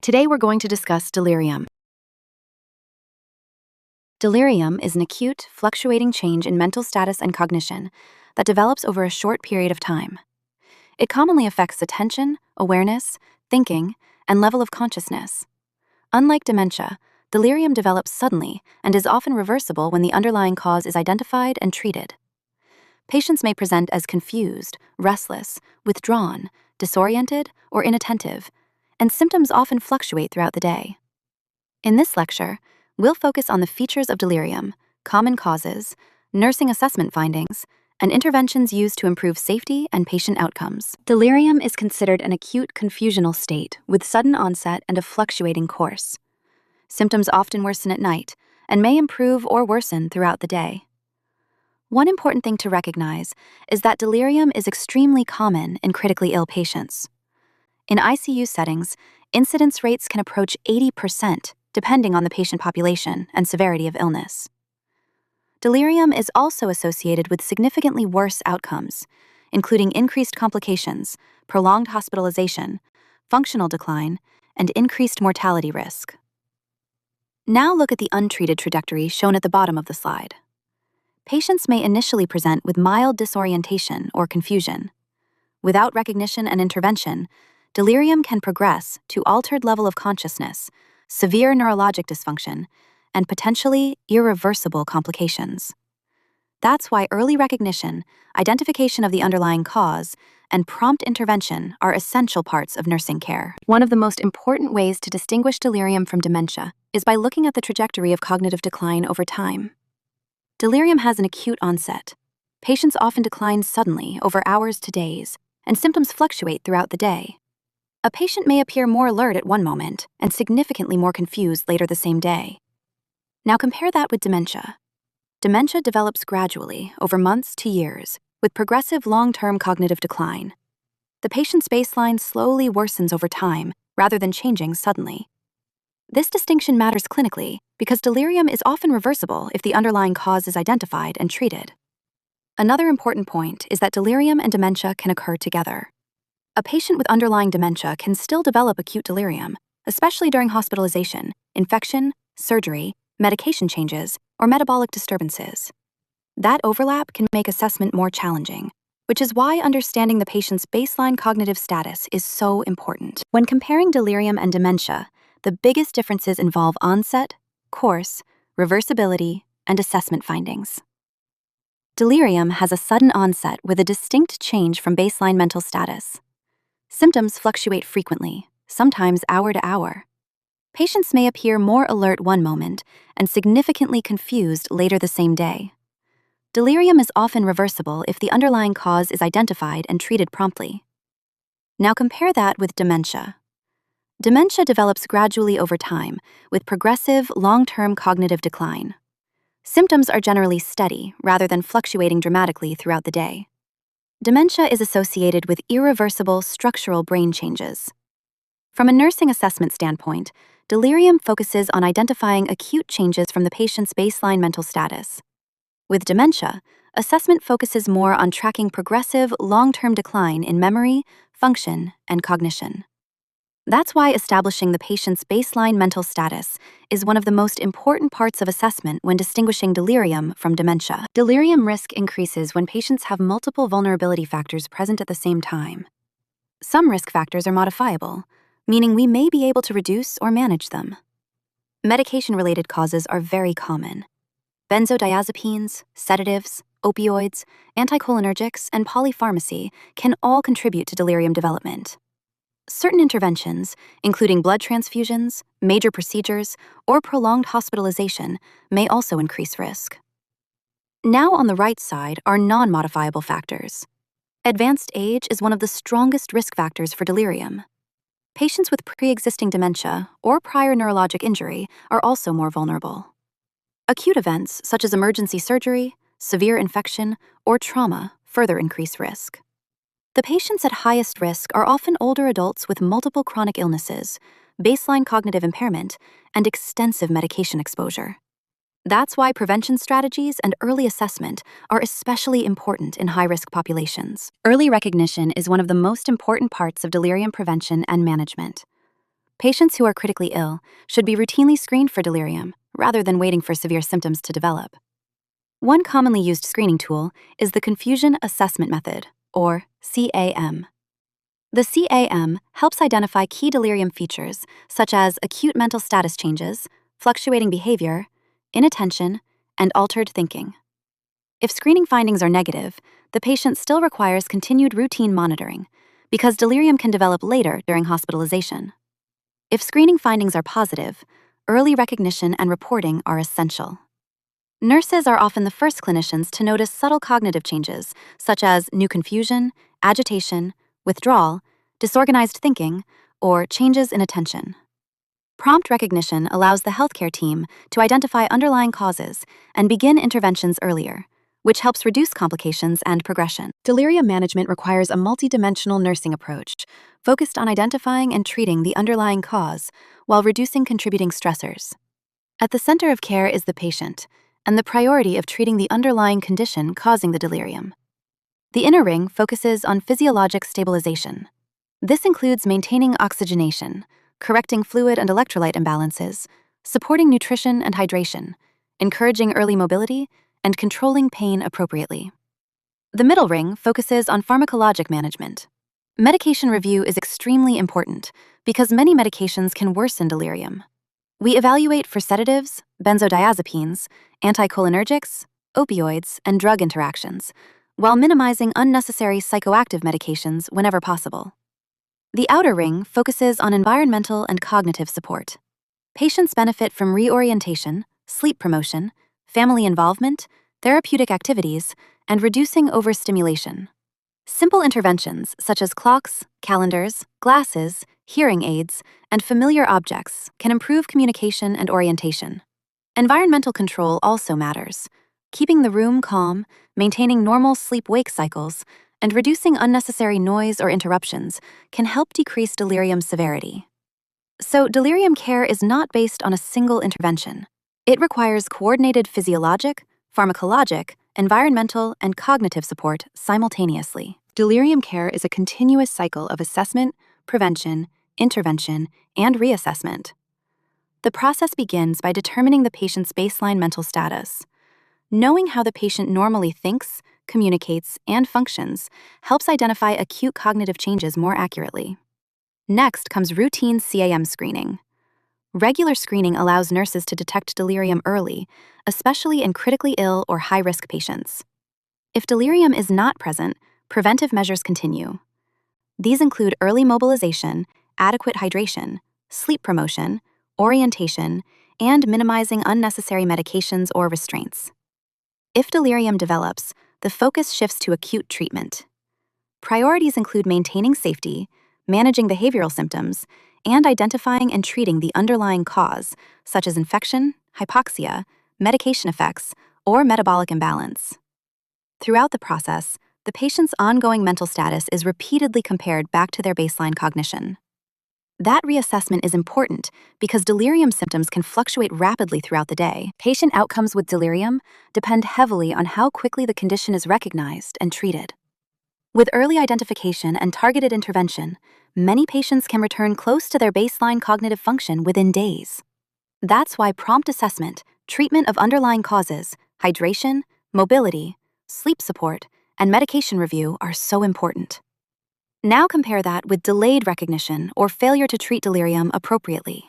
Today we're going to discuss delirium. Delirium is an acute, fluctuating change in mental status and cognition that develops over a short period of time. It commonly affects attention, awareness, thinking, and level of consciousness. Unlike dementia, delirium develops suddenly and is often reversible when the underlying cause is identified and treated. Patients may present as confused, restless, withdrawn, disoriented, or inattentive, and symptoms often fluctuate throughout the day. In this lecture, we'll focus on the features of delirium, common causes, nursing assessment findings, and interventions used to improve safety and patient outcomes. Delirium is considered an acute confusional state with sudden onset and a fluctuating course. Symptoms often worsen at night and may improve or worsen throughout the day. One important thing to recognize is that delirium is extremely common in critically ill patients. In ICU settings, incidence rates can approach 80%, depending on the patient population and severity of illness. Delirium is also associated with significantly worse outcomes, including increased complications, prolonged hospitalization, functional decline, and increased mortality risk. Now look at the untreated trajectory shown at the bottom of the slide. Patients may initially present with mild disorientation or confusion. Without recognition and intervention, delirium can progress to altered level of consciousness, severe neurologic dysfunction, and potentially irreversible complications. That's why early recognition, identification of the underlying cause, and prompt intervention are essential parts of nursing care. One of the most important ways to distinguish delirium from dementia is by looking at the trajectory of cognitive decline over time. Delirium has an acute onset. Patients often decline suddenly over hours to days, and symptoms fluctuate throughout the day. A patient may appear more alert at one moment and significantly more confused later the same day. Now compare that with dementia. Dementia develops gradually over months to years with progressive long-term cognitive decline. The patient's baseline slowly worsens over time rather than changing suddenly. This distinction matters clinically because delirium is often reversible if the underlying cause is identified and treated. Another important point is that delirium and dementia can occur together. A patient with underlying dementia can still develop acute delirium, especially during hospitalization, infection, surgery, medication changes, or metabolic disturbances. That overlap can make assessment more challenging, which is why understanding the patient's baseline cognitive status is so important. When comparing delirium and dementia, the biggest differences involve onset, course, reversibility, and assessment findings. Delirium has a sudden onset with a distinct change from baseline mental status. Symptoms fluctuate frequently, sometimes hour to hour. Patients may appear more alert one moment and significantly confused later the same day. Delirium is often reversible if the underlying cause is identified and treated promptly. Now compare that with dementia. Dementia develops gradually over time with progressive, long-term cognitive decline. Symptoms are generally steady rather than fluctuating dramatically throughout the day. Dementia is associated with irreversible structural brain changes. From a nursing assessment standpoint, delirium focuses on identifying acute changes from the patient's baseline mental status. With dementia, assessment focuses more on tracking progressive, long-term decline in memory, function, and cognition. That's why establishing the patient's baseline mental status is one of the most important parts of assessment when distinguishing delirium from dementia. Delirium risk increases when patients have multiple vulnerability factors present at the same time. Some risk factors are modifiable, meaning we may be able to reduce or manage them. Medication-related causes are very common. Benzodiazepines, sedatives, opioids, anticholinergics, and polypharmacy can all contribute to delirium development. Certain interventions, including blood transfusions, major procedures, or prolonged hospitalization, may also increase risk. Now on the right side are non-modifiable factors. Advanced age is one of the strongest risk factors for delirium. Patients with pre-existing dementia or prior neurologic injury are also more vulnerable. Acute events such as emergency surgery, severe infection, or trauma further increase risk. The patients at highest risk are often older adults with multiple chronic illnesses, baseline cognitive impairment, and extensive medication exposure. That's why prevention strategies and early assessment are especially important in high-risk populations. Early recognition is one of the most important parts of delirium prevention and management. Patients who are critically ill should be routinely screened for delirium rather than waiting for severe symptoms to develop. One commonly used screening tool is the Confusion Assessment Method, or CAM. The CAM helps identify key delirium features such as acute mental status changes, fluctuating behavior, inattention, and altered thinking. If screening findings are negative, the patient still requires continued routine monitoring because delirium can develop later during hospitalization. If screening findings are positive, early recognition and reporting are essential. Nurses are often the first clinicians to notice subtle cognitive changes, such as new confusion, agitation, withdrawal, disorganized thinking, or changes in attention. Prompt recognition allows the healthcare team to identify underlying causes and begin interventions earlier, which helps reduce complications and progression. Delirium management requires a multidimensional nursing approach, focused on identifying and treating the underlying cause while reducing contributing stressors. At the center of care is the patient, and the priority of treating the underlying condition causing the delirium. The inner ring focuses on physiologic stabilization. This includes maintaining oxygenation, correcting fluid and electrolyte imbalances, supporting nutrition and hydration, encouraging early mobility, and controlling pain appropriately. The middle ring focuses on pharmacologic management. Medication review is extremely important because many medications can worsen delirium. We evaluate for sedatives, benzodiazepines, anticholinergics, opioids, and drug interactions, while minimizing unnecessary psychoactive medications whenever possible. The outer ring focuses on environmental and cognitive support. Patients benefit from reorientation, sleep promotion, family involvement, therapeutic activities, and reducing overstimulation. Simple interventions such as clocks, calendars, glasses, hearing aids, and familiar objects can improve communication and orientation. Environmental control also matters. Keeping the room calm, maintaining normal sleep-wake cycles, and reducing unnecessary noise or interruptions can help decrease delirium severity. So, delirium care is not based on a single intervention. It requires coordinated physiologic, pharmacologic, environmental, and cognitive support simultaneously. Delirium care is a continuous cycle of assessment, prevention, intervention, and reassessment. The process begins by determining the patient's baseline mental status. Knowing how the patient normally thinks, communicates, and functions helps identify acute cognitive changes more accurately. Next comes routine CAM screening. Regular screening allows nurses to detect delirium early, especially in critically ill or high-risk patients. If delirium is not present, preventive measures continue. These include early mobilization, adequate hydration, sleep promotion, orientation, and minimizing unnecessary medications or restraints. If delirium develops, the focus shifts to acute treatment. Priorities include maintaining safety, managing behavioral symptoms, and identifying and treating the underlying cause, such as infection, hypoxia, medication effects, or metabolic imbalance. Throughout the process, the patient's ongoing mental status is repeatedly compared back to their baseline cognition. That reassessment is important because delirium symptoms can fluctuate rapidly throughout the day. Patient outcomes with delirium depend heavily on how quickly the condition is recognized and treated. With early identification and targeted intervention, many patients can return close to their baseline cognitive function within days. That's why prompt assessment, treatment of underlying causes, hydration, mobility, sleep support, and medication review are so important. Now compare that with delayed recognition or failure to treat delirium appropriately.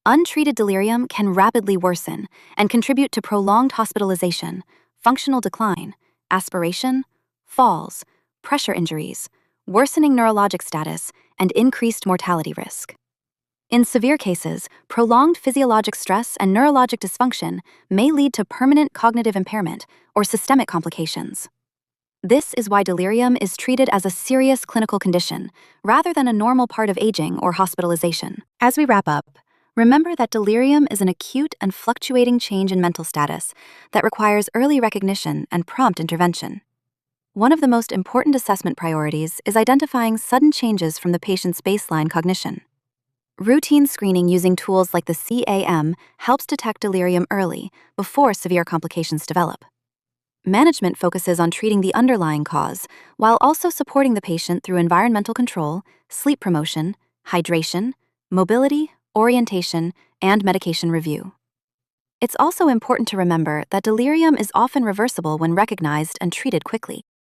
Untreated delirium can rapidly worsen and contribute to prolonged hospitalization, functional decline, aspiration, falls, pressure injuries, worsening neurologic status, and increased mortality risk. In severe cases, prolonged physiologic stress and neurologic dysfunction may lead to permanent cognitive impairment or systemic complications. This is why delirium is treated as a serious clinical condition rather than a normal part of aging or hospitalization. As we wrap up, remember that delirium is an acute and fluctuating change in mental status that requires early recognition and prompt intervention. One of the most important assessment priorities is identifying sudden changes from the patient's baseline cognition. Routine screening using tools like the CAM helps detect delirium early, before severe complications develop. Management focuses on treating the underlying cause, while also supporting the patient through environmental control, sleep promotion, hydration, mobility, orientation, and medication review. It's also important to remember that delirium is often reversible when recognized and treated quickly.